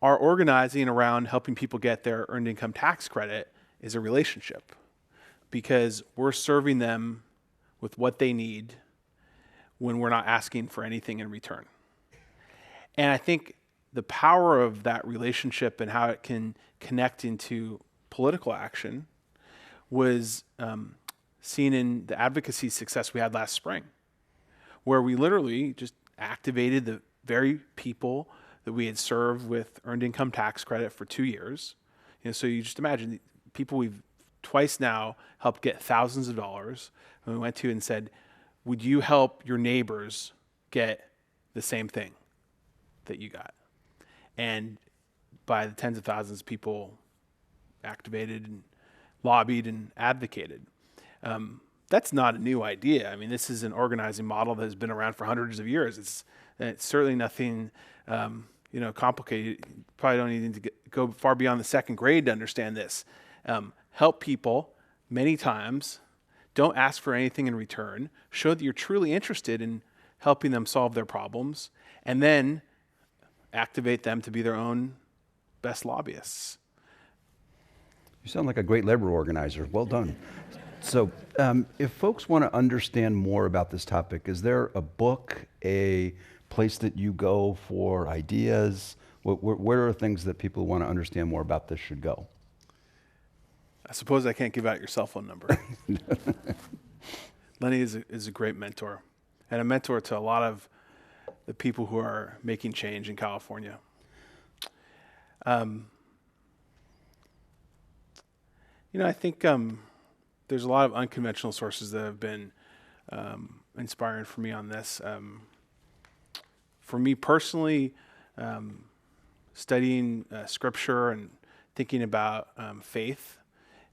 Our organizing around helping people get their earned income tax credit is a relationship because we're serving them with what they need when we're not asking for anything in return. And I think the power of that relationship and how it can connect into political action was seen in the advocacy success we had last spring, where we literally just activated the very people that we had served with earned income tax credit for 2 years. So you just imagine the people we've twice now helped get thousands of dollars. And we went to and said, would you help your neighbors get the same thing that you got? And by the tens of thousands of people activated and lobbied and advocated. That's not a new idea. I mean, this is an organizing model that has been around for hundreds of years. It's certainly nothing, complicated. You probably don't need to go far beyond the second grade to understand this. Help people many times. Don't ask for anything in return. Show that you're truly interested in helping them solve their problems, and then activate them to be their own best lobbyists. You sound like a great labor organizer. Well done. So, if folks want to understand more about this topic, is there a book, a place that you go for ideas? Where are things that people who want to understand more about this should go? I suppose I can't give out your cell phone number. Lenny is a great mentor, and a mentor to a lot of the people who are making change in California. I think there's a lot of unconventional sources that have been inspiring for me on this. For me personally, studying scripture and thinking about faith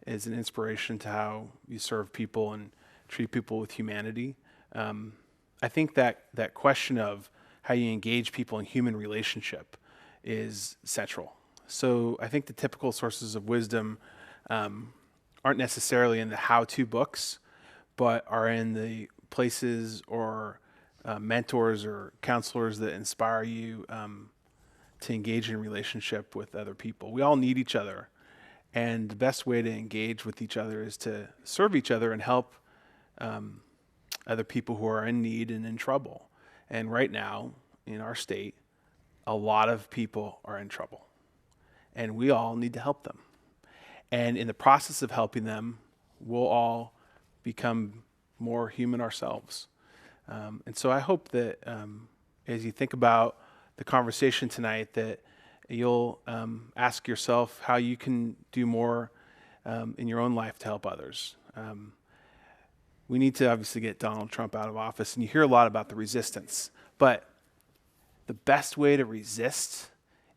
is an inspiration to how you serve people and treat people with humanity. I think that question of how you engage people in human relationship is central. So I think the typical sources of wisdom aren't necessarily in the how-to books, but are in the places or mentors or counselors that inspire you to engage in relationship with other people. We all need each other, and the best way to engage with each other is to serve each other and help other people who are in need and in trouble. And right now, in our state, a lot of people are in trouble, and we all need to help them. And in the process of helping them, we'll all become more human ourselves. And so I hope that as you think about the conversation tonight, that you'll ask yourself how you can do more in your own life to help others. We need to obviously get Donald Trump out of office, and you hear a lot about the resistance. But the best way to resist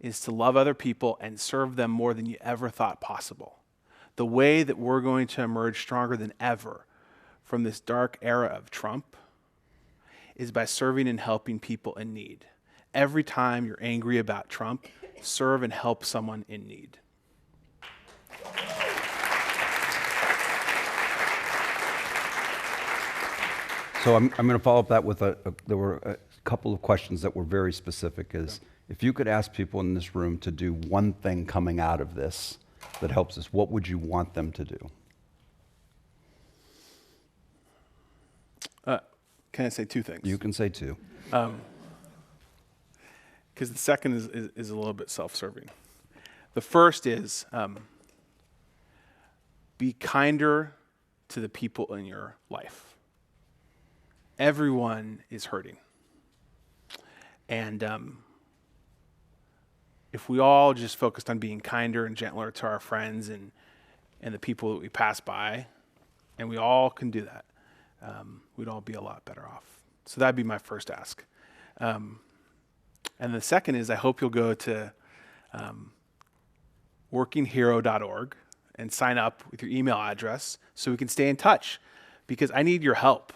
is to love other people and serve them more than you ever thought possible. The way that we're going to emerge stronger than ever from this dark era of Trump is by serving and helping people in need. Every time you're angry about Trump, serve and help someone in need. So I'm going to follow up that with there were a couple of questions that were very specific. If you could ask people in this room to do one thing coming out of this that helps us, what would you want them to do? Can I say two things? You can say two. Because the second is a little bit self-serving. The first is be kinder to the people in your life. Everyone is hurting. And if we all just focused on being kinder and gentler to our friends and the people that we pass by, and we all can do that, we'd all be a lot better off. So that'd be my first ask. And the second is I hope you'll go to workinghero.org and sign up with your email address so we can stay in touch, because I need your help.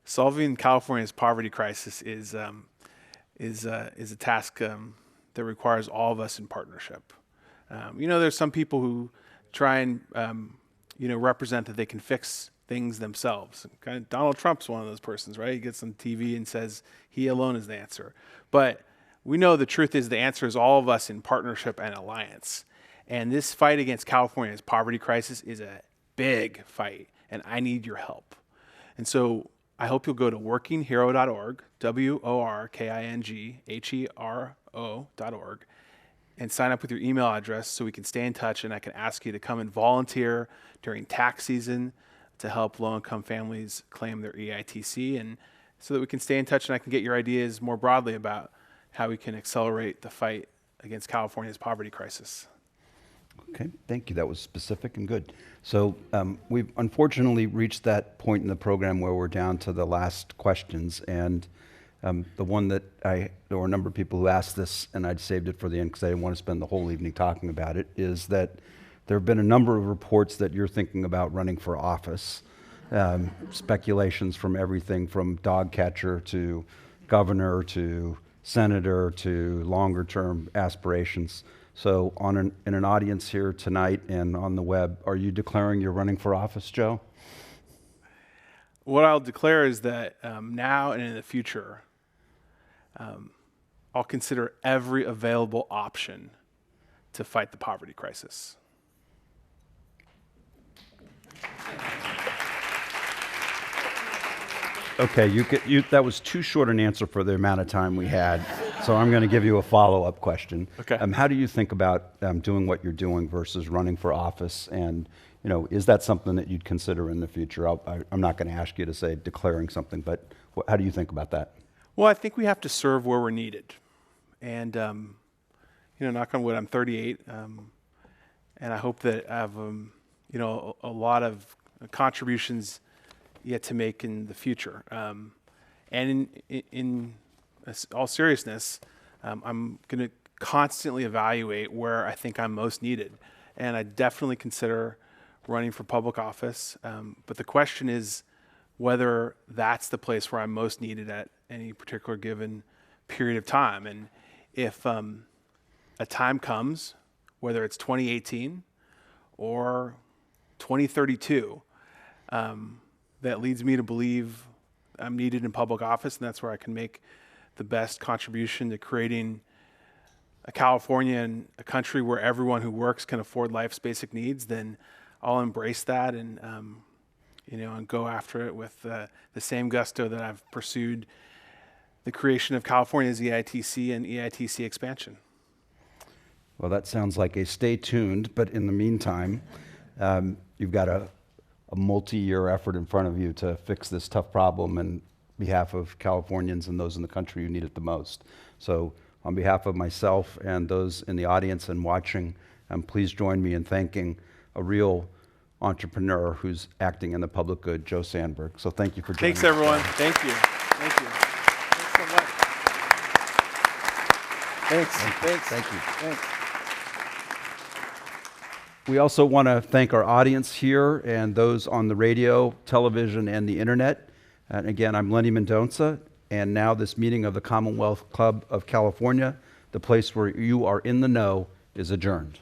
Solving California's poverty crisis is a task that requires all of us in partnership. There's some people who try and represent that they can fix things themselves. Kind of Donald Trump's one of those persons, right? He gets on TV and says he alone is the answer. But we know the truth is the answer is all of us in partnership and alliance. And this fight against California's poverty crisis is a big fight, and I need your help. And so I hope you'll go to workinghero.org, workinghero.org, and sign up with your email address so we can stay in touch, and I can ask you to come and volunteer during tax season to help low-income families claim their EITC, and so that we can stay in touch and I can get your ideas more broadly about how we can accelerate the fight against California's poverty crisis. Okay, thank you. That was specific and good. So we've unfortunately reached that point in the program where we're down to the last questions, and the one that there were a number of people who asked this, and I'd saved it for the end because I didn't want to spend the whole evening talking about it, is that there have been a number of reports that you're thinking about running for office. Speculations from everything from dog catcher to governor to senator to longer term aspirations. So in an audience here tonight and on the web, are you declaring you're running for office, Joe? What I'll declare is that now and in the future, I'll consider every available option to fight the poverty crisis. Okay, that was too short an answer for the amount of time we had, so I'm going to give you a follow-up question. Okay. How do you think about doing what you're doing versus running for office? And is that something that you'd consider in the future? I'm not going to ask you to say declaring something, but how do you think about that? Well, I think we have to serve where we're needed. And, knock on wood, I'm 38, and I hope that I have, a lot of contributions yet to make in the future. And in all seriousness, I'm going to constantly evaluate where I think I'm most needed. And I definitely consider running for public office. But the question is whether that's the place where I'm most needed at any particular given period of time. And if a time comes, whether it's 2018 or 2032, that leads me to believe I'm needed in public office, and that's where I can make the best contribution to creating a California and a country where everyone who works can afford life's basic needs, then I'll embrace that and and go after it with the same gusto that I've pursued the creation of California's EITC and EITC expansion. Well, that sounds like a stay tuned, but in the meantime, you've got a multi-year effort in front of you to fix this tough problem on behalf of Californians and those in the country who need it the most. So on behalf of myself and those in the audience and watching, please join me in thanking a real entrepreneur who's acting in the public good, Joe Sandberg. So thank you for joining us. Thanks, everyone. Thank you. Thank you. Thanks so much. Thanks. Thank you. Thanks. We also want to thank our audience here and those on the radio, television, and the internet. And again, I'm Lenny Mendonca, and now this meeting of the Commonwealth Club of California, the place where you are in the know, is adjourned.